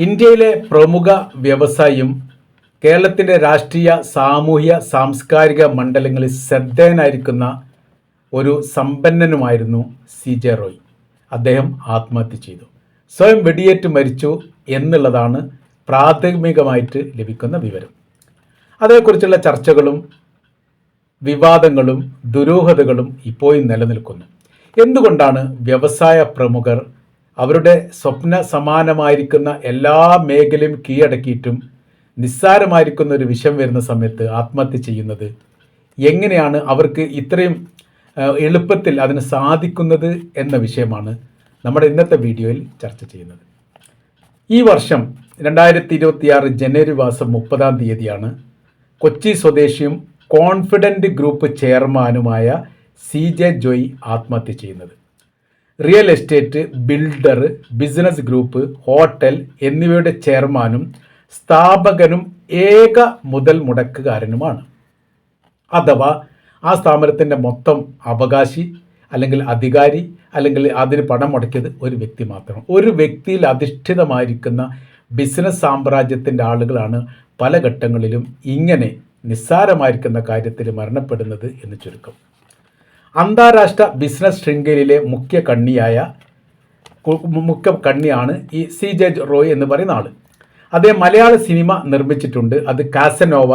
ഇന്ത്യയിലെ പ്രമുഖ വ്യവസായിയും കേരളത്തിൻ്റെ രാഷ്ട്രീയ സാമൂഹ്യ സാംസ്കാരിക മണ്ഡലങ്ങളിൽ ശ്രദ്ധേയനായിരിക്കുന്ന ഒരു സമ്പന്നനുമായിരുന്നു CJ റോയ്. അദ്ദേഹം ആത്മഹത്യ ചെയ്തു. സ്വയം വെടിയേറ്റ് മരിച്ചു എന്നുള്ളതാണ് പ്രാഥമികമായിട്ട് ലഭിക്കുന്ന വിവരം. അതേക്കുറിച്ചുള്ള ചർച്ചകളും വിവാദങ്ങളും ദുരൂഹതകളും ഇപ്പോഴും നിലനിൽക്കുന്നു. എന്തുകൊണ്ടാണ് വ്യവസായ പ്രമുഖർ അവരുടെ സ്വപ്ന സമാനമായിരിക്കുന്ന എല്ലാ മേഖലയും കീഴടക്കിയിട്ടും നിസ്സാരമായിരിക്കുന്ന ഒരു വിഷയം വരുന്ന സമയത്ത് ആത്മഹത്യ ചെയ്യുന്നത്? എങ്ങനെയാണ് അവർക്ക് ഇത്രയും എളുപ്പത്തിൽ അതിന് സാധിക്കുന്നത് എന്ന വിഷയമാണ് നമ്മുടെ ഇന്നത്തെ വീഡിയോയിൽ ചർച്ച ചെയ്യുന്നത്. ഈ വർഷം 2026 ജനുവരി മാസം 30-ാം തീയതിയാണ് കൊച്ചി സ്വദേശിയും കോൺഫിഡൻറ്റ് ഗ്രൂപ്പ് ചെയർമാനുമായ CJ ജോയ് ആത്മഹത്യ ചെയ്യുന്നത്. Real estate, builder, business group, hotel എന്നിവയുടെ ചെയർമാനും സ്ഥാപകനും ഏക മുതൽ മുടക്കുകാരനുമാണ്. അഥവാ ആ സ്ഥാപനത്തിൻ്റെ മൊത്തം അവകാശി അല്ലെങ്കിൽ അധികാരി അല്ലെങ്കിൽ അതിന് പണം മുടക്കിയത് ഒരു വ്യക്തി മാത്രം. ഒരു വ്യക്തിയിൽ അധിഷ്ഠിതമായിരിക്കുന്ന ബിസിനസ് സാമ്രാജ്യത്തിൻ്റെ ആളുകളാണ് പല ഘട്ടങ്ങളിലും ഇങ്ങനെ നിസ്സാരമായിരിക്കുന്ന കാര്യത്തിൽ മരണപ്പെടുന്നത് എന്ന് ചുരുക്കം. അന്താരാഷ്ട്ര ബിസിനസ് ശൃംഖലയിലെ മുഖ്യ കണ്ണിയാണ് ഈ CJ റോയ് എന്ന് പറയുന്ന ആൾ. അദ്ദേഹം മലയാള സിനിമ നിർമ്മിച്ചിട്ടുണ്ട്. അത് Casanova,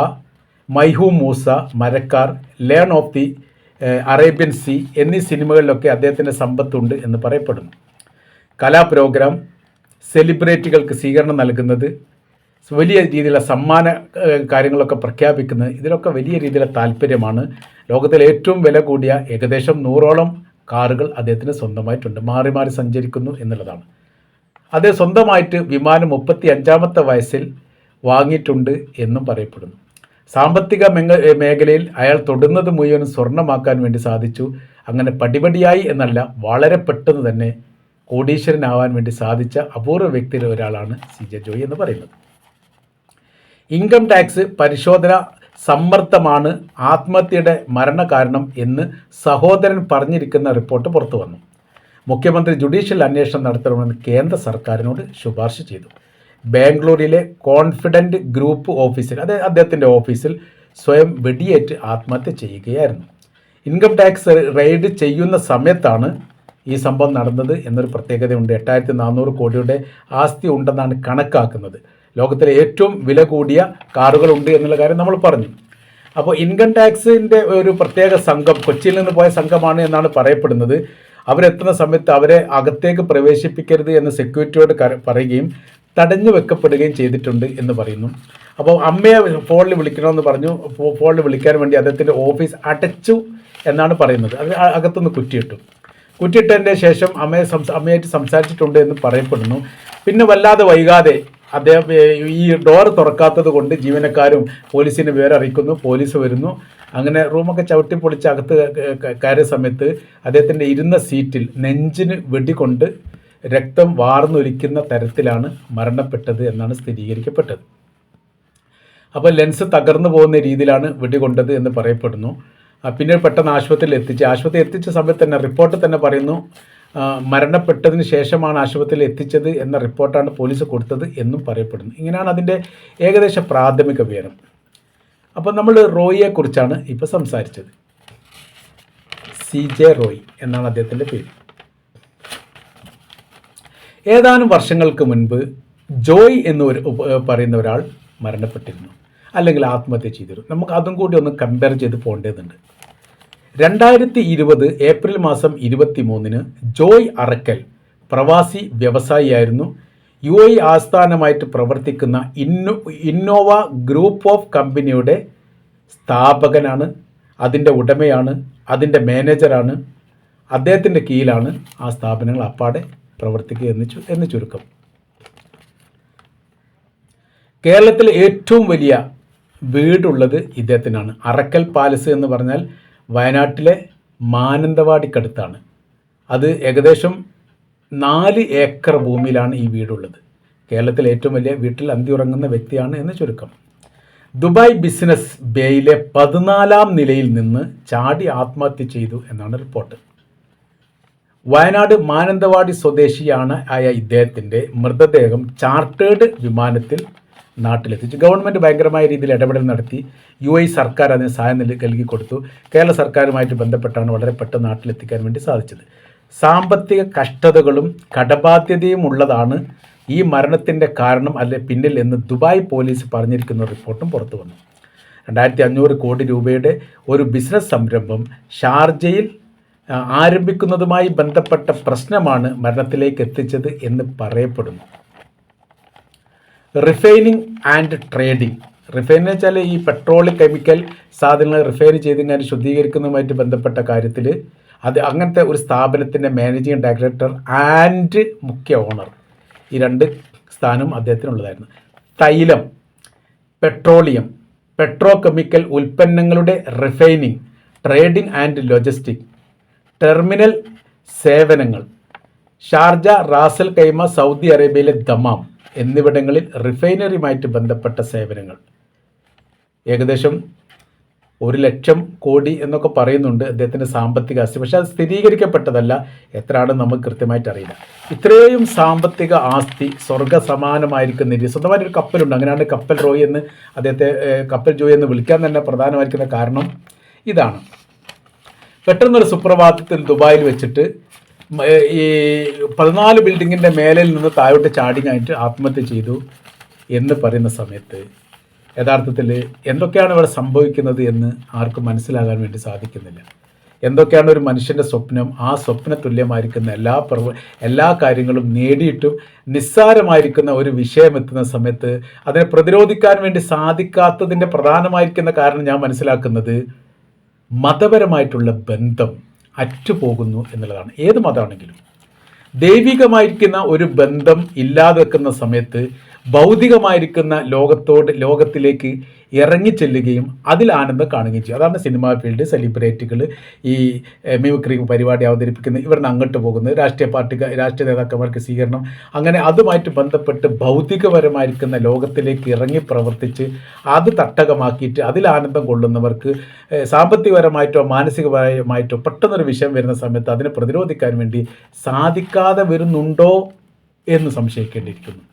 Mei Hoom Moosa, Marakkar, lion of the Arabian sea എന്നീ സിനിമകളിലൊക്കെ അദ്ദേഹത്തിൻ്റെ സമ്പത്തുണ്ട് എന്ന് പറയപ്പെടുന്നു. കലാ പ്രോഗ്രാം, സെലിബ്രിറ്റികൾക്ക് സ്വീകരണം നൽകുന്നത്, വലിയ രീതിയിലുള്ള സമ്മാന കാര്യങ്ങളൊക്കെ പ്രഖ്യാപിക്കുന്നത്, ഇതിലൊക്കെ വലിയ രീതിയിലുള്ള താല്പര്യമാണ്. ലോകത്തിലെ ഏറ്റവും വില കൂടിയ ഏകദേശം 100ഓളം കാറുകൾ അദ്ദേഹത്തിന് സ്വന്തമായിട്ടുണ്ട്. മാറി മാറി സഞ്ചരിക്കുന്നു എന്നുള്ളതാണ്. അദ്ദേഹം സ്വന്തമായിട്ട് വിമാനം 35-ാമത്തെ വയസ്സിൽ വാങ്ങിയിട്ടുണ്ട് എന്നും പറയപ്പെടുന്നു. സാമ്പത്തിക മേഖലയിൽ അയാൾ തൊടുന്നത് മുഴുവനും സ്വർണ്ണമാക്കാൻ വേണ്ടി സാധിച്ചു. അങ്ങനെ പടിപടിയായി എന്നല്ല, വളരെ പെട്ടെന്ന് തന്നെ കോടീശ്വരനാവാൻ വേണ്ടി സാധിച്ച അപൂർവ വ്യക്തിയിൽ ഒരാളാണ് CJ ജോയ് എന്ന് പറയുന്നത്. ഇൻകം ടാക്സ് പരിശോധന സമ്മർദ്ദമാണ് ആത്മഹത്യയുടെ മരണകാരണം എന്ന് സഹോദരൻ പറഞ്ഞിരിക്കുന്ന റിപ്പോർട്ട് പുറത്തു വന്നു. മുഖ്യമന്ത്രി ജുഡീഷ്യൽ അന്വേഷണം നടത്തണമെന്ന് കേന്ദ്ര സർക്കാരിനോട് ശുപാർശ ചെയ്തു. ബാംഗ്ലൂരിലെ കോൺഫിഡൻറ്റ് ഗ്രൂപ്പ് ഓഫീസിൽ, അദ്ദേഹത്തിൻ്റെ ഓഫീസിൽ സ്വയം വെടിയേറ്റ് ആത്മഹത്യ ചെയ്യുകയായിരുന്നു. ഇൻകം ടാക്സ് റെയ്ഡ് ചെയ്യുന്ന സമയത്താണ് ഈ സംഭവം നടന്നത് എന്നൊരു പ്രത്യേകതയുണ്ട്. 8400 കോടിയുടെ ആസ്തി ഉണ്ടെന്നാണ് കണക്കാക്കുന്നത്. ലോകത്തിലെ ഏറ്റവും വില കൂടിയ കാറുകളുണ്ട് എന്നുള്ള കാര്യം നമ്മൾ പറഞ്ഞു. അപ്പോൾ ഇൻകം ടാക്സിൻ്റെ ഒരു പ്രത്യേക സംഘം, കൊച്ചിയിൽ നിന്ന് പോയ സംഘമാണ് എന്നാണ് പറയപ്പെടുന്നത്. അവരെത്തുന്ന സമയത്ത് അവരെ അകത്തേക്ക് പ്രവേശിപ്പിക്കരുത് എന്ന് സെക്യൂരിറ്റിയോട് പറയുകയും തടഞ്ഞു വെക്കപ്പെടുകയും ചെയ്തിട്ടുണ്ട് എന്ന് പറയുന്നു. അപ്പോൾ അമ്മയെ ഫോണിൽ വിളിക്കണമെന്ന് പറഞ്ഞു. ഫോണിൽ വിളിക്കാൻ വേണ്ടി അദ്ദേഹത്തിൻ്റെ ഓഫീസ് അടച്ചു എന്നാണ് പറയുന്നത്. അത് അകത്തുനിന്ന് കുറ്റിയിട്ടതിൻ്റെ ശേഷം അമ്മയായിട്ട് സംസാരിച്ചിട്ടുണ്ട് എന്ന് പറയപ്പെടുന്നു. പിന്നെ വല്ലാതെ വൈകാതെ അദ്ദേഹം ഈ ഡോർ തുറക്കാത്തത് കൊണ്ട് ജീവനക്കാരും പോലീസിനെ വിവരം അറിയിക്കുന്നു. പോലീസ് വരുന്നു. അങ്ങനെ റൂമൊക്കെ ചവിട്ടി പൊളിച്ച് അകത്ത് കയറിയ സമയത്ത് അദ്ദേഹത്തിൻ്റെ ഇരുന്ന സീറ്റിൽ നെഞ്ചിന് വെടികൊണ്ട് രക്തം വാർന്നൊലിക്കുന്ന തരത്തിലാണ് മരണപ്പെട്ടത് എന്നാണ് സ്ഥിരീകരിക്കപ്പെട്ടത്. അപ്പോൾ ലെൻസ് തകർന്നു പോകുന്ന രീതിയിലാണ് വെടികൊണ്ടത് എന്ന് പറയപ്പെടുന്നു. പിന്നെ പെട്ടെന്ന് ആശുപത്രിയിൽ എത്തിച്ച സമയത്ത് തന്നെ റിപ്പോർട്ട് തന്നെ പറയുന്നു മരണപ്പെട്ടതിന് ശേഷമാണ് ആശുപത്രിയിൽ എത്തിച്ചത് എന്ന റിപ്പോർട്ടാണ് പോലീസ് കൊടുത്തത് എന്നും പറയപ്പെടുന്നു. ഇങ്ങനെയാണ് അതിൻ്റെ ഏകദേശ പ്രാഥമിക വിവരം. അപ്പോൾ നമ്മൾ റോയിയെക്കുറിച്ചാണ് ഇപ്പോൾ സംസാരിച്ചത്. CJ റോയ് എന്നാണ് അദ്ദേഹത്തിൻ്റെ പേര്. ഏതാനും വർഷങ്ങൾക്ക് മുൻപ് ജോയ് എന്ന് പറയുന്ന ഒരാൾ മരണപ്പെട്ടിരുന്നു, അല്ലെങ്കിൽ ആത്മഹത്യ ചെയ്തിരുന്നു. നമുക്ക് അതും കൂടി ഒന്ന് കമ്പയർ ചെയ്ത് പോകേണ്ടതുണ്ട്. 2020 ഏപ്രിൽ മാസം 23-ന് ജോയ് അറക്കൽ പ്രവാസി വ്യവസായിയായിരുന്നു. UAE ആസ്ഥാനമായിട്ട് പ്രവർത്തിക്കുന്ന ഇന്നോവ ഗ്രൂപ്പ് ഓഫ് കമ്പനിയുടെ സ്ഥാപകനാണ്, അതിൻ്റെ ഉടമയാണ്, അതിൻ്റെ മാനേജറാണ്. അദ്ദേഹത്തിൻ്റെ കീഴിലാണ് ആ സ്ഥാപനങ്ങൾ അപ്പാടെ പ്രവർത്തിക്കുക എന്ന് ചുരുക്കം. കേരളത്തിലെ ഏറ്റവും വലിയ വീടുള്ളത് ഇദ്ദേഹത്തിനാണ്. അറക്കൽ പാലസ് എന്ന് പറഞ്ഞാൽ വയനാട്ടിലെ മാനന്തവാടിക്കടുത്താണ്. അത് ഏകദേശം 4 ഏക്കർ ഭൂമിയിലാണ് ഈ വീടുള്ളത്. കേരളത്തിലെ ഏറ്റവും വലിയ വീട്ടിൽ അന്തിയുറങ്ങുന്ന വ്യക്തിയാണ് എന്ന് ചുരുക്കം. ദുബായ് ബിസിനസ് ബേയിലെ 14-ാം നിലയിൽ നിന്ന് ചാടി ആത്മഹത്യ ചെയ്തു എന്നാണ് റിപ്പോർട്ട്. വയനാട് മാനന്തവാടി സ്വദേശിയാണ് ആയ ഇദ്ദേഹത്തിൻ്റെ മൃതദേഹം ചാർട്ടേഡ് വിമാനത്തിൽ നാട്ടിലെത്തിച്ചു. ഗവൺമെൻറ് ഭയങ്കരമായ രീതിയിൽ ഇടപെടൽ നടത്തി. UAE സർക്കാർ അതിന് സഹായം നൽകി കൊടുത്തു. കേരള സർക്കാരുമായിട്ട് ബന്ധപ്പെട്ടാണ് വളരെ പെട്ടെന്ന് നാട്ടിലെത്തിക്കാൻ വേണ്ടി സാധിച്ചത്. സാമ്പത്തിക കഷ്ടതകളും കടബാധ്യതയും ഉള്ളതാണ് ഈ മരണത്തിൻ്റെ കാരണം അല്ലെ പിന്നിൽ എന്ന് ദുബായ് പോലീസ് പറഞ്ഞിരിക്കുന്ന റിപ്പോർട്ടും പുറത്തു വന്നു. 2500 കോടി രൂപയുടെ ഒരു ബിസിനസ് സംരംഭം ഷാർജയിൽ ആരംഭിക്കുന്നതുമായി ബന്ധപ്പെട്ട പ്രശ്നമാണ് മരണത്തിലേക്ക് എത്തിച്ചത് എന്ന് പറയപ്പെടുന്നു. Refining and trading. റിഫൈൻ എന്ന് വെച്ചാൽ ഈ പെട്രോൾ കെമിക്കൽ സാധനങ്ങൾ റിഫൈൻ ചെയ്ത് ഇങ്ങനെ ശുദ്ധീകരിക്കുന്നതുമായിട്ട് ബന്ധപ്പെട്ട കാര്യത്തിൽ അങ്ങനത്തെ ഒരു സ്ഥാപനത്തിൻ്റെ മാനേജിംഗ് ഡയറക്ടർ ആൻഡ് മുഖ്യ ഓണർ, ഈ 2 സ്ഥാനം അദ്ദേഹത്തിനുള്ളതായിരുന്നു. തൈലം, പെട്രോളിയം, പെട്രോ കെമിക്കൽ ഉൽപ്പന്നങ്ങളുടെ refining, trading and logistic, terminal സേവനങ്ങൾ, ഷാർജ, റാസൽ കൈമ, സൗദി അറേബ്യയിലെ ദമാം എന്നിവിടങ്ങളിൽ റിഫൈനറിയുമായിട്ട് ബന്ധപ്പെട്ട സേവനങ്ങൾ. ഏകദേശം 1,00,000 കോടി എന്നൊക്കെ പറയുന്നുണ്ട് അദ്ദേഹത്തിൻ്റെ സാമ്പത്തിക ആസ്തി. പക്ഷേ അത് സ്ഥിരീകരിക്കപ്പെട്ടതല്ല, എത്രയാണെന്ന് നമുക്ക് കൃത്യമായിട്ട് അറിയില്ല. ഇത്രയും സാമ്പത്തിക ആസ്തി സ്വർഗ്ഗ സമാനമായിരിക്കുന്ന രീതി. സ്വന്തമായിട്ടൊരു കപ്പലുണ്ട്, അങ്ങനെയാണ് കപ്പൽ റോയ് എന്ന് അദ്ദേഹത്തെ കപ്പൽ ജോയ് എന്ന് വിളിക്കാൻ തന്നെ പ്രധാനമായിരിക്കുന്ന കാരണം ഇതാണ്. പെട്ടെന്നൊരു സുപ്രഭാതത്തിൽ ദുബായിൽ വെച്ചിട്ട് ഈ 14 ബിൽഡിങ്ങിൻ്റെ മേലിൽ നിന്ന് താഴോട്ട് ചാടിങ്ങായിട്ട് ആത്മഹത്യ ചെയ്തു എന്ന് പറയുന്ന സമയത്ത് യഥാർത്ഥത്തിൽ എന്തൊക്കെയാണ് ഇവിടെ സംഭവിക്കുന്നത് എന്ന് ആർക്കും മനസ്സിലാകാൻ വേണ്ടി സാധിക്കുന്നില്ല. എന്തൊക്കെയാണ് ഒരു മനുഷ്യൻ്റെ സ്വപ്നം, ആ സ്വപ്ന തുല്യമായിരിക്കുന്ന എല്ലാ കാര്യങ്ങളും നേടിയിട്ടും നിസ്സാരമായിരിക്കുന്ന ഒരു വിഷയം എത്തുന്ന സമയത്ത് അതിനെ പ്രതിരോധിക്കാൻ വേണ്ടി സാധിക്കാത്തതിൻ്റെ പ്രധാനമായിരിക്കുന്ന കാരണം ഞാൻ മനസ്സിലാക്കുന്നത് മതപരമായിട്ടുള്ള ബന്ധം അറ്റുപോകുന്നു എന്നുള്ളതാണ്. ഏത് മതമാണെങ്കിലും ദൈവികമായിരിക്കുന്ന ഒരു ബന്ധം ഇല്ലാതെ വെക്കുന്ന സമയത്ത് ഭൗതികമായിരിക്കുന്ന ലോകത്തിലേക്ക് ഇറങ്ങിച്ചെല്ലുകയും അതിൽ ആനന്ദം കാണുകയും ചെയ്യും. അതാണ് സിനിമാ ഫീൽഡ്, സെലിബ്രിറ്റികൾ, ഈ മിമിക്രി പരിപാടി അവതരിപ്പിക്കുന്നത്, ഇവിടുന്ന് അങ്ങോട്ട് പോകുന്നത്, രാഷ്ട്രീയ നേതാക്കന്മാർക്ക് സ്വീകരണം, അങ്ങനെ അതുമായിട്ട് ബന്ധപ്പെട്ട് ഭൗതികപരമായിരിക്കുന്ന ലോകത്തിലേക്ക് ഇറങ്ങി പ്രവർത്തിച്ച് അത് തട്ടകമാക്കിയിട്ട് അതിൽ ആനന്ദം കൊള്ളുന്നവർക്ക് സാമ്പത്തികപരമായിട്ടോ മാനസികപരമായിട്ടോ പെട്ടെന്നൊരു വിഷയം വരുന്ന സമയത്ത് അതിനെ പ്രതിരോധിക്കാൻ വേണ്ടി സാധിക്കാതെ വരുന്നുണ്ടോ എന്ന് സംശയിക്കേണ്ടിയിരിക്കുന്നു.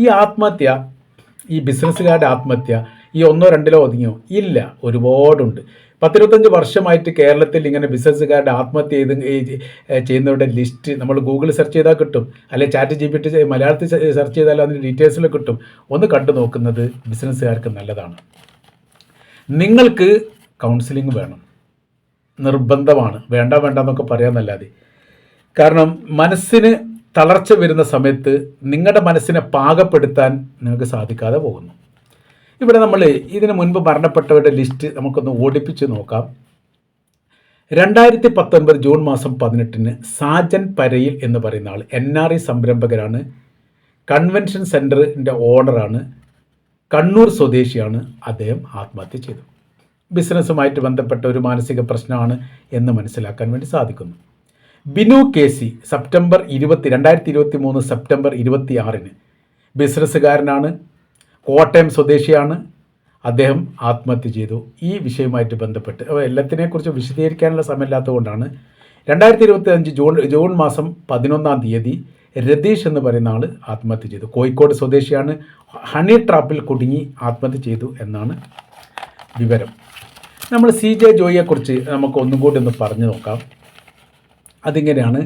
ഈ ആത്മഹത്യ, ഈ ബിസിനസ്സുകാരുടെ ആത്മഹത്യ ഈ 1-2 ഒതുങ്ങിയോ? ഇല്ല, ഒരുപാടുണ്ട്. 10-25 വർഷമായിട്ട് കേരളത്തിൽ ഇങ്ങനെ ബിസിനസ്സുകാരുടെ ആത്മഹത്യ ചെയ്യുന്നവരുടെ ലിസ്റ്റ് നമ്മൾ ഗൂഗിൾ സെർച്ച് ചെയ്താൽ കിട്ടും, അല്ലെങ്കിൽ ChatGPT മലയാളത്തിൽ സെർച്ച് ചെയ്താൽ അതിൻ്റെ ഡീറ്റെയിൽസിൽ കിട്ടും. ഒന്ന് കണ്ടു നോക്കുന്നത് ബിസിനസ്സുകാർക്ക് നല്ലതാണ്. നിങ്ങൾക്ക് കൗൺസിലിംഗ് വേണം, നിർബന്ധമാണ്. വേണ്ട എന്നൊക്കെ പറയാമെന്നല്ലാതെ. കാരണം മനസ്സിന് തളർച്ച വരുന്ന സമയത്ത് നിങ്ങളുടെ മനസ്സിനെ പാകപ്പെടുത്താൻ നിങ്ങൾക്ക് സാധിക്കാതെ പോകുന്നു. ഇവിടെ നമ്മൾ ഇതിനു മുൻപ് മരണപ്പെട്ടവരുടെ ലിസ്റ്റ് നമുക്കൊന്ന് ഓടിപ്പിച്ച് നോക്കാം. 2019 ജൂൺ മാസം 18 സാജൻ പരയിൽ എന്ന് പറയുന്ന ആൾ NRI സംരംഭകരാണ്, കൺവെൻഷൻ സെൻറ്ററിൻ്റെ ഓണറാണ്, കണ്ണൂർ സ്വദേശിയാണ്. അദ്ദേഹം ആത്മഹത്യ ചെയ്തു. ബിസിനസ്സുമായിട്ട് ബന്ധപ്പെട്ട ഒരു മാനസിക പ്രശ്നമാണ് എന്ന് മനസ്സിലാക്കാൻ വേണ്ടി സാധിക്കുന്നു. ബിനു KC സെപ്റ്റംബർ 2023 സെപ്റ്റംബർ 26 ബിസിനസ്സുകാരനാണ്, കോട്ടയം സ്വദേശിയാണ്. അദ്ദേഹം ആത്മഹത്യ ചെയ്തു. ഈ വിഷയവുമായിട്ട് ബന്ധപ്പെട്ട് എല്ലാത്തിനെക്കുറിച്ച് വിശദീകരിക്കാനുള്ള സമയമില്ലാത്തതുകൊണ്ടാണ് 2025 ജൂൺ മാസം 11 രതീഷ് എന്ന് പറയുന്ന ആൾ ആത്മഹത്യ ചെയ്തു. കോഴിക്കോട് സ്വദേശിയാണ്. ഹണി ട്രാപ്പിൽ കുടുങ്ങി ആത്മഹത്യ ചെയ്തു എന്നാണ് വിവരം. നമ്മൾ CJ ജോയിയെക്കുറിച്ച് നമുക്ക് ഒന്നും കൂടി ഒന്ന് പറഞ്ഞു നോക്കാം. അതിങ്ങനെയാണ്,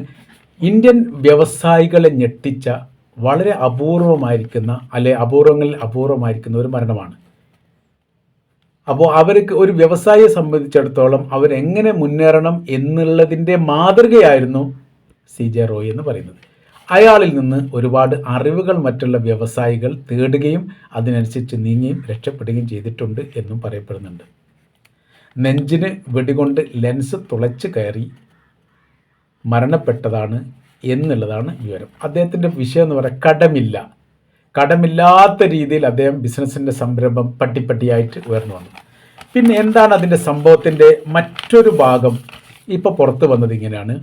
ഇന്ത്യൻ വ്യവസായികളെ ഞെട്ടിച്ച വളരെ അപൂർവമായിരിക്കുന്ന അപൂർവങ്ങളിൽ അപൂർവമായിരിക്കുന്ന ഒരു മരണമാണ്. അപ്പോൾ അവർക്ക് ഒരു വ്യവസായിയെ സംബന്ധിച്ചിടത്തോളം അവരെങ്ങനെ മുന്നേറണം എന്നുള്ളതിൻ്റെ മാതൃകയായിരുന്നു CJ റോയ് എന്ന് പറയുന്നത്. അയാളിൽ നിന്ന് ഒരുപാട് അറിവുകൾ മറ്റുള്ള വ്യവസായികൾ തേടുകയും അതിനനുസരിച്ച് നീങ്ങുകയും രക്ഷപ്പെടുകയും ചെയ്തിട്ടുണ്ട് എന്നും പറയപ്പെടുന്നുണ്ട്. നെഞ്ചിന് വെടികൊണ്ട് ലെൻസ് തുളച്ച് കയറി മരണപ്പെട്ടതാണ് എന്നുള്ളതാണ് വിവരം. അദ്ദേഹത്തിൻ്റെ വിഷയം എന്ന് പറയുന്നത് കടമില്ലാത്ത രീതിയിൽ അദ്ദേഹം ബിസിനസ്സിൻ്റെ സംരംഭം പട്ടിയായിട്ട് ഉയർന്നു വന്നു. പിന്നെ എന്താണ് അതിൻ്റെ സംഭവത്തിൻ്റെ മറ്റൊരു ഭാഗം ഇപ്പോൾ പുറത്തു വന്നത് ഇങ്ങനെയാണ്.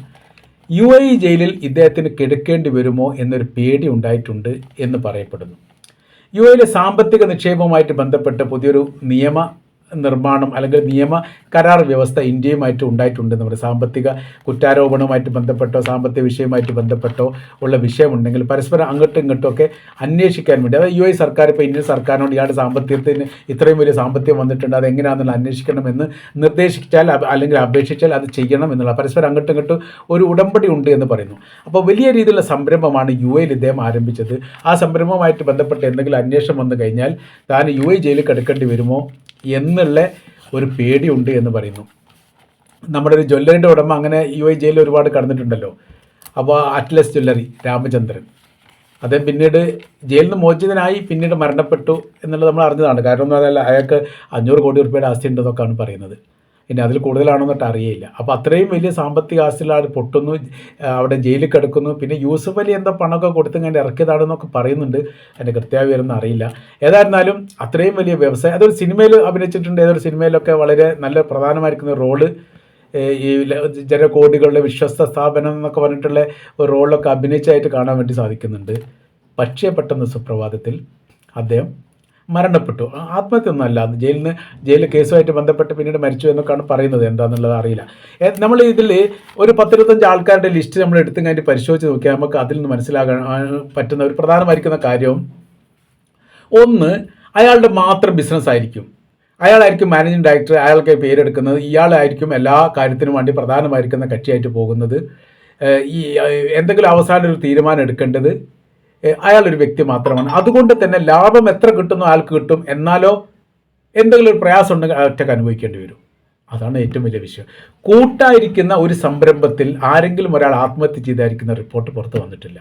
UAE ജയിലിൽ ഇദ്ദേഹത്തിന് കിടക്കേണ്ടി വരുമോ എന്നൊരു പേടി ഉണ്ടായിട്ടുണ്ട് എന്ന് പറയപ്പെടുന്നു. UAEയിലെ സാമ്പത്തിക നിക്ഷേപവുമായിട്ട് ബന്ധപ്പെട്ട് പുതിയൊരു നിയമ നിർമ്മാണം അല്ലെങ്കിൽ നിയമ കരാർ വ്യവസ്ഥ ഇന്ത്യയുമായിട്ട് ഉണ്ടായിട്ടുണ്ടെന്ന് പറയും. സാമ്പത്തിക കുറ്റാരോപണവുമായിട്ട് ബന്ധപ്പെട്ടോ സാമ്പത്തിക വിഷയവുമായിട്ട് ബന്ധപ്പെട്ടോ ഉള്ള വിഷയമുണ്ടെങ്കിൽ പരസ്പരം അങ്ങോട്ടും ഇങ്ങോട്ടും ഒക്കെ അന്വേഷിക്കാൻ വേണ്ടി, അതായത് UAE സർക്കാർ ഇപ്പോൾ ഇന്ത്യൻ സർക്കാരിനോട് ഇയാളുടെ സാമ്പത്തികത്തിന് ഇത്രയും വലിയ സാമ്പത്തികം വന്നിട്ടുണ്ട്, അത് എങ്ങനെയാണെന്നുള്ള അന്വേഷിക്കണമെന്ന് നിർദ്ദേശിച്ചാൽ അല്ലെങ്കിൽ അപേക്ഷിച്ചാൽ അത് ചെയ്യണം എന്നുള്ള പരസ്പരം അങ്ങോട്ടും ഇങ്ങോട്ടും ഒരു ഉടമ്പടി ഉണ്ട് എന്ന് പറയുന്നു. അപ്പോൾ വലിയ രീതിയിലുള്ള സംരംഭമാണ് UAE ഇദ്ദേഹം ആരംഭിച്ചത്. ആ സംരംഭവുമായിട്ട് ബന്ധപ്പെട്ട് എന്തെങ്കിലും അന്വേഷണം വന്നു കഴിഞ്ഞാൽ താൻ UAE ജയിലിൽ കിടക്കേണ്ടി വരുമോ എന്നുള്ള ഒരു പേടിയുണ്ട് എന്ന് പറയുന്നു. നമ്മുടെ ഒരു ജ്വല്ലറിൻ്റെ ഉടമ അങ്ങനെ UAE ജയിലിൽ ഒരുപാട് കടന്നിട്ടുണ്ടല്ലോ. അപ്പോൾ അറ്റ്ലസ് ജ്വല്ലറി രാമചന്ദ്രൻ, അദ്ദേഹം പിന്നീട് ജയിലിൽ നിന്ന് മോചിതനായി പിന്നീട് മരണപ്പെട്ടു എന്നുള്ളത് നമ്മൾ അറിഞ്ഞതാണ്. കാരണം എന്ന് പറഞ്ഞാൽ അയാൾക്ക് 500 കോടി രൂപയുടെ ആസ്തി ഉണ്ടെന്നൊക്കെയാണ് പറയുന്നത്. ഇനി അതിൽ കൂടുതലാണെന്നിട്ട് അറിയില്ല. അപ്പോൾ അത്രയും വലിയ സാമ്പത്തിക ആസ്തിയുള്ള ആൾ പൊട്ടുന്നു, അവിടെ ജയിലിൽ കിടക്കുന്നു. പിന്നെ യൂസഫ് അലി എന്താ പണമൊക്കെ കൊടുത്ത് ഇങ്ങനെ ഇറക്കിയതാണെന്നൊക്കെ പറയുന്നുണ്ട്, അതിൻ്റെ കൃത്യമായൊന്നും അറിയില്ല. ഏതായിരുന്നാലും അത്രയും വലിയ വ്യവസായം, അതൊരു സിനിമയിൽ അഭിനയിച്ചിട്ടുണ്ട്. ഏതൊരു സിനിമയിലൊക്കെ വളരെ നല്ല പ്രധാനമായിരിക്കുന്ന റോള്, ഈ ജനകോടികളുടെ വിശ്വസ്ത സ്ഥാപനം എന്നൊക്കെ പറഞ്ഞിട്ടുള്ള ഒരു റോളിലൊക്കെ അഭിനയിച്ചായിട്ട് കാണാൻ വേണ്ടി സാധിക്കുന്നുണ്ട്. പക്ഷേ പെട്ടെന്ന് സുപ്രഭാതത്തിൽ അദ്ദേഹം മരണപ്പെട്ടു. ആത്മഹത്യ ഒന്നും അല്ല, ജയിലിൽ കേസുമായിട്ട് ബന്ധപ്പെട്ട് പിന്നീട് മരിച്ചു എന്നൊക്കെയാണ് പറയുന്നത്. എന്താണെന്നുള്ളത് അറിയില്ല. നമ്മൾ ഇതിൽ ഒരു 10-25 ആൾക്കാരുടെ ലിസ്റ്റ് നമ്മൾ എടുത്തും കഴിഞ്ഞ് പരിശോധിച്ച് നോക്കിയാൽ നമുക്ക് അതിൽ നിന്ന് മനസ്സിലാകാൻ പറ്റുന്ന ഒരു പ്രധാനമായിരിക്കുന്ന കാര്യം, ഒന്ന്, അയാളുടെ മാത്രം ബിസിനസ് ആയിരിക്കും. അയാളായിരിക്കും മാനേജിങ് ഡയറക്ടർ, അയാൾക്ക് പേരെടുക്കുന്നത്, ഇയാളായിരിക്കും എല്ലാ കാര്യത്തിനും വേണ്ടി പ്രധാനമായിരിക്കുന്ന കക്ഷിയായിട്ട് പോകുന്നത്. ഈ എന്തെങ്കിലും അവസാനം ഒരു തീരുമാനം എടുക്കേണ്ടത് അയാളൊരു വ്യക്തി മാത്രമാണ്. അതുകൊണ്ട് തന്നെ ലാഭം എത്ര കിട്ടുന്നു അയാൾക്ക് കിട്ടും, എന്നാലോ എന്തെങ്കിലും ഒരു പ്രയാസം ഉണ്ടെങ്കിൽ ഒറ്റയ്ക്ക് അനുഭവിക്കേണ്ടി വരും. അതാണ് ഏറ്റവും വലിയ വിഷയം. കൂട്ടായിരിക്കുന്ന ഒരു സംരംഭത്തിൽ ആരെങ്കിലും ഒരാൾ ആത്മഹത്യ ചെയ്തായിരിക്കുന്ന റിപ്പോർട്ട് പുറത്ത് വന്നിട്ടില്ല.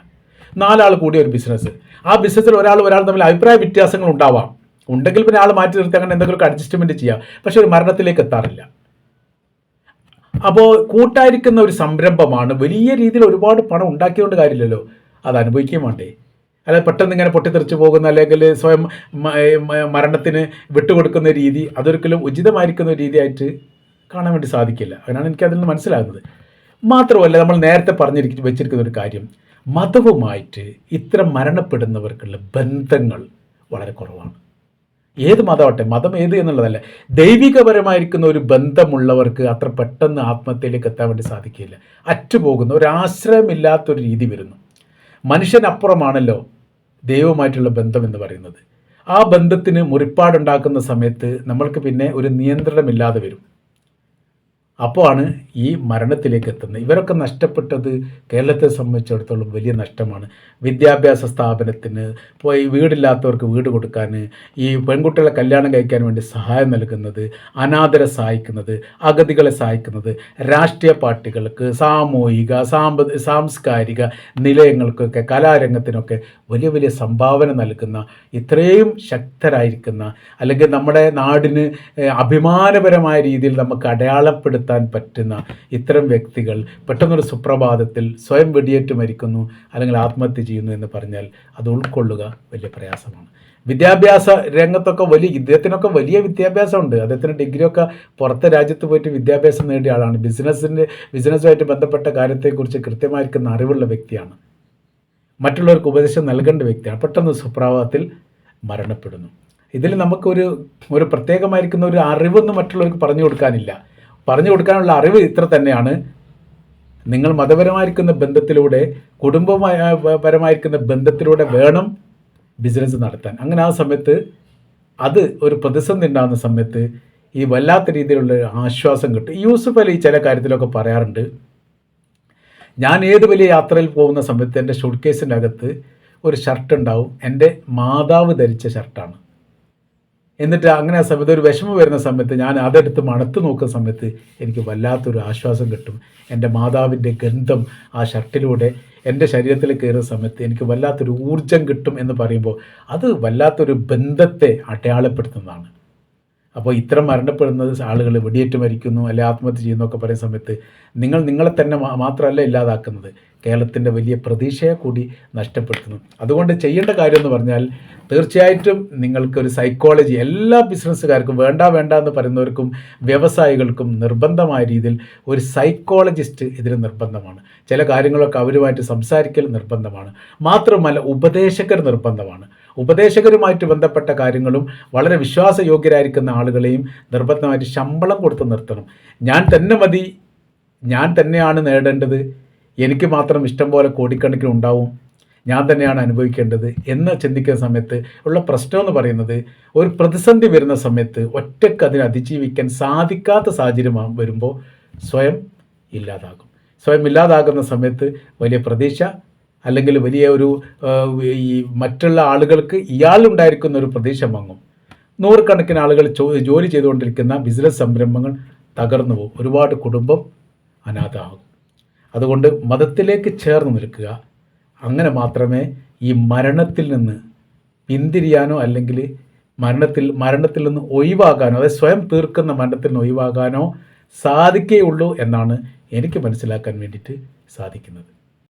4 ആൾ കൂടിയ ഒരു ബിസിനസ്, ആ ബിസിനസ്സിൽ ഒരാൾ തമ്മിൽ അഭിപ്രായ വ്യത്യാസങ്ങൾ ഉണ്ടാവാം, ഉണ്ടെങ്കിൽ പിന്നെ ആൾ മാറ്റി നിർത്തി അങ്ങനെ എന്തെങ്കിലുമൊക്കെ അഡ്ജസ്റ്റ്മെൻറ്റ് ചെയ്യാം, പക്ഷെ ഒരു മരണത്തിലേക്ക് എത്താറില്ല. അപ്പോൾ കൂട്ടായിരിക്കുന്ന ഒരു സംരംഭമാണ്. വലിയ രീതിയിൽ ഒരുപാട് പണം ഉണ്ടാക്കിയതുകൊണ്ട് കാര്യമില്ലല്ലോ, അത് അനുഭവിക്കുകയും വേണ്ടേ. അല്ല പെട്ടെന്ന് ഇങ്ങനെ പൊട്ടിത്തെറിച്ച് പോകുന്ന അല്ലെങ്കിൽ സ്വയം മരണത്തിന് വിട്ടുകൊടുക്കുന്ന രീതി, അതൊരിക്കലും ഉചിതമായിരിക്കുന്ന ഒരു രീതിയായിട്ട് കാണാൻ വേണ്ടി സാധിക്കില്ല. അതിനാണ് എനിക്കതിൽ നിന്ന് മനസ്സിലാകുന്നത്. മാത്രമല്ല നമ്മൾ നേരത്തെ വെച്ചിരിക്കുന്ന ഒരു കാര്യം, മതവുമായിട്ട് ഇത്തരം മരണപ്പെടുന്നവർക്കുള്ള ബന്ധങ്ങൾ വളരെ കുറവാണ്. ഏത് മതമാവട്ടെ, മതം ഏത് എന്നുള്ളതല്ല, ദൈവികപരമായിരിക്കുന്ന ഒരു ബന്ധമുള്ളവർക്ക് അത്ര പെട്ടെന്ന് ആത്മഹത്യയിലേക്ക് എത്താൻ വേണ്ടി സാധിക്കില്ല. അറ്റുപോകുന്ന ഒരു ആശ്രയമില്ലാത്തൊരു രീതി വരുന്നു. മനുഷ്യനപ്പുറമാണല്ലോ ദൈവവുമായിട്ടുള്ള ബന്ധം എന്ന് പറയുന്നത്. ആ ബന്ധത്തിന് മുറിപ്പാടുണ്ടാക്കുന്ന സമയത്ത് നമ്മൾക്ക് പിന്നെ ഒരു നിയന്ത്രണമില്ലാതെ വരും. അപ്പോഴാണ് ഈ മരണത്തിലേക്ക് എത്തുന്നത്. ഇവരൊക്കെ നഷ്ടപ്പെട്ടത് കേരളത്തെ സംബന്ധിച്ചിടത്തോളം വലിയ നഷ്ടമാണ്. വിദ്യാഭ്യാസ സ്ഥാപനത്തിന് പോയി വീടില്ലാത്തവർക്ക് വീട് കൊടുക്കാൻ, ഈ പെൺകുട്ടികളെ കല്യാണം കഴിക്കാൻ വേണ്ടി സഹായം നൽകുന്നത്, അനാഥരെ സഹായിക്കുന്നത്, അഗതികളെ സഹായിക്കുന്നത്, രാഷ്ട്രീയ പാർട്ടികൾക്ക്, സാമൂഹിക സാംസ്കാരിക നിലയങ്ങൾക്കൊക്കെ കലാരംഗത്തിനൊക്കെ വലിയ വലിയ സംഭാവന നൽകുന്ന, ഇത്രയും ശക്തരായിരിക്കുന്ന, അല്ലെങ്കിൽ നമ്മുടെ നാടിന് അഭിമാനപരമായ രീതിയിൽ നമുക്ക് അടയാളപ്പെടുത്താൻ പറ്റുന്ന ഇത്തരം വ്യക്തികൾ പെട്ടെന്നൊരു സുപ്രഭാതത്തിൽ സ്വയം വെടിയേറ്റ് മരിക്കുന്നു അല്ലെങ്കിൽ ആത്മഹത്യ ചെയ്യുന്നു എന്ന് പറഞ്ഞാൽ അത് ഉൾക്കൊള്ളുക വലിയ പ്രയാസമാണ്. വിദ്യാഭ്യാസ രംഗത്തൊക്കെ ഇദ്ദേഹത്തിനൊക്കെ വലിയ വിദ്യാഭ്യാസമുണ്ട്. അദ്ദേഹത്തിന് ഡിഗ്രിയൊക്കെ പുറത്തെ രാജ്യത്ത് പോയിട്ട് വിദ്യാഭ്യാസം നേടിയ ആളാണ്. ബിസിനസ്സുമായിട്ട് ബന്ധപ്പെട്ട കാര്യത്തെക്കുറിച്ച് കൃത്യമായിരിക്കുന്ന അറിവുള്ള വ്യക്തിയാണ്. മറ്റുള്ളവർക്ക് ഉപദേശം നൽകേണ്ട വ്യക്തിയാണ്. പെട്ടെന്ന് സുപ്രഭാതത്തിൽ മരണപ്പെടുന്നു. ഇതിൽ നമുക്കൊരു പ്രത്യേകമായിരിക്കുന്ന ഒരു അറിവൊന്നും മറ്റുള്ളവർക്ക് പറഞ്ഞു കൊടുക്കാനുള്ള അറിവ് ഇത്ര തന്നെയാണ്. നിങ്ങൾ മതപരമായിരിക്കുന്ന ബന്ധത്തിലൂടെ, കുടുംബപരമായിരിക്കുന്ന ബന്ധത്തിലൂടെ വേണം ബിസിനസ് നടത്താൻ. അങ്ങനെ ആ സമയത്ത് അത് ഒരു പ്രതിസന്ധി ഉണ്ടാകുന്ന സമയത്ത് ഈ വല്ലാത്ത രീതിയിലുള്ള ആശ്വാസം കിട്ടും. യൂസുഫ് അലി ചില കാര്യത്തിലൊക്കെ പറയാറുണ്ട്, ഞാൻ ഏത് വലിയ യാത്രയിൽ പോകുന്ന സമയത്ത് എൻ്റെ ഷൂട്ട് കേസിൻ്റെ അകത്ത് ഒരു ഷർട്ട് ഉണ്ടാവും, എൻ്റെ മാതാവ് ധരിച്ച ഷർട്ടാണ്. എന്നിട്ട് അങ്ങനെ ആ സമയത്ത് ഒരു വിഷമം വരുന്ന സമയത്ത് ഞാൻ അതെടുത്ത് മണത്ത് നോക്കുന്ന സമയത്ത് എനിക്ക് വല്ലാത്തൊരു ആശ്വാസം കിട്ടും. എൻ്റെ മാതാവിൻ്റെ ഗന്ധം ആ ഷർട്ടിലൂടെ എൻ്റെ ശരീരത്തിൽ കയറുന്ന സമയത്ത് എനിക്ക് വല്ലാത്തൊരു ഊർജം കിട്ടും എന്ന് പറയുമ്പോൾ അത് വല്ലാത്തൊരു ബന്ധത്തെ അടയാളപ്പെടുത്തുന്നതാണ്. അപ്പോൾ ഇത്തരം മരണപ്പെടുന്നത് ആളുകൾ വെടിയേറ്റ് മരിക്കുന്നു അല്ലെ ആത്മഹത്യ ചെയ്യുന്നൊക്കെ പറയുന്ന സമയത്ത് നിങ്ങളെ തന്നെ മാത്രമല്ല ഇല്ലാതാക്കുന്നത്, കേരളത്തിൻ്റെ വലിയ പ്രതീക്ഷയെ കൂടി നഷ്ടപ്പെടുത്തുന്നു. അതുകൊണ്ട് ചെയ്യേണ്ട കാര്യം എന്ന് പറഞ്ഞാൽ തീർച്ചയായിട്ടും നിങ്ങൾക്കൊരു സൈക്കോളജി എല്ലാ ബിസിനസ്സുകാർക്കും വേണ്ട എന്ന് പറയുന്നവർക്കും വ്യവസായികൾക്കും നിർബന്ധമായ രീതിയിൽ ഒരു സൈക്കോളജിസ്റ്റ് ഇതിന് നിർബന്ധമാണ്. ചില കാര്യങ്ങളൊക്കെ അവരുമായിട്ട് സംസാരിക്കൽ നിർബന്ധമാണ്. മാത്രമല്ല ഉപദേശകർ നിർബന്ധമാണ്. ഉപദേശകരുമായിട്ട് ബന്ധപ്പെട്ട കാര്യങ്ങളും വളരെ വിശ്വാസയോഗ്യരായിരിക്കുന്ന ആളുകളെയും നിർബന്ധമായിട്ട് ശമ്പളം കൊടുത്ത് നിർത്തണം. ഞാൻ തന്നെ മതി, ഞാൻ തന്നെയാണ് നേടേണ്ടത്, എനിക്ക് മാത്രം ഇഷ്ടം പോലെ കോടിക്കണക്കിന് ഉണ്ടാവും, ഞാൻ തന്നെയാണ് അനുഭവിക്കേണ്ടത് എന്ന് ചിന്തിക്കുന്ന സമയത്ത് ഉള്ള പ്രശ്നം എന്ന് പറയുന്നത്, ഒരു പ്രതിസന്ധി വരുന്ന സമയത്ത് ഒറ്റയ്ക്ക് അതിനെ അതിജീവിക്കാൻ സാധിക്കാത്ത സാഹചര്യം വരുമ്പോൾ സ്വയം ഇല്ലാതാകും. സ്വയം ഇല്ലാതാകുന്ന സമയത്ത് വലിയ പ്രതീക്ഷ അല്ലെങ്കിൽ വലിയ ഒരു ഈ മറ്റുള്ള ആളുകൾക്ക് ഇയാളുണ്ടായിരിക്കുന്ന ഒരു പ്രതീക്ഷ മങ്ങും. നൂറുകണക്കിന് ആളുകൾ ജോലി ചെയ്തുകൊണ്ടിരിക്കുന്ന ബിസിനസ് സംരംഭങ്ങൾ തകർന്നു പോകും. ഒരുപാട് കുടുംബം അനാഥമാകും. അതുകൊണ്ട് മതത്തിലേക്ക് ചേർന്ന് നിൽക്കുക. അങ്ങനെ മാത്രമേ ഈ മരണത്തിൽ നിന്ന് പിന്തിരിയാനോ അല്ലെങ്കിൽ മരണത്തിൽ നിന്ന് ഒഴിവാകാനോ, അതായത് സ്വയം തീർക്കുന്ന മരണത്തിൽ നിന്ന് ഒഴിവാകാനോ സാധിക്കുകയുള്ളൂ എന്നാണ് എനിക്ക് മനസ്സിലാക്കാൻ വേണ്ടിയിട്ട് സാധിക്കുന്നത്.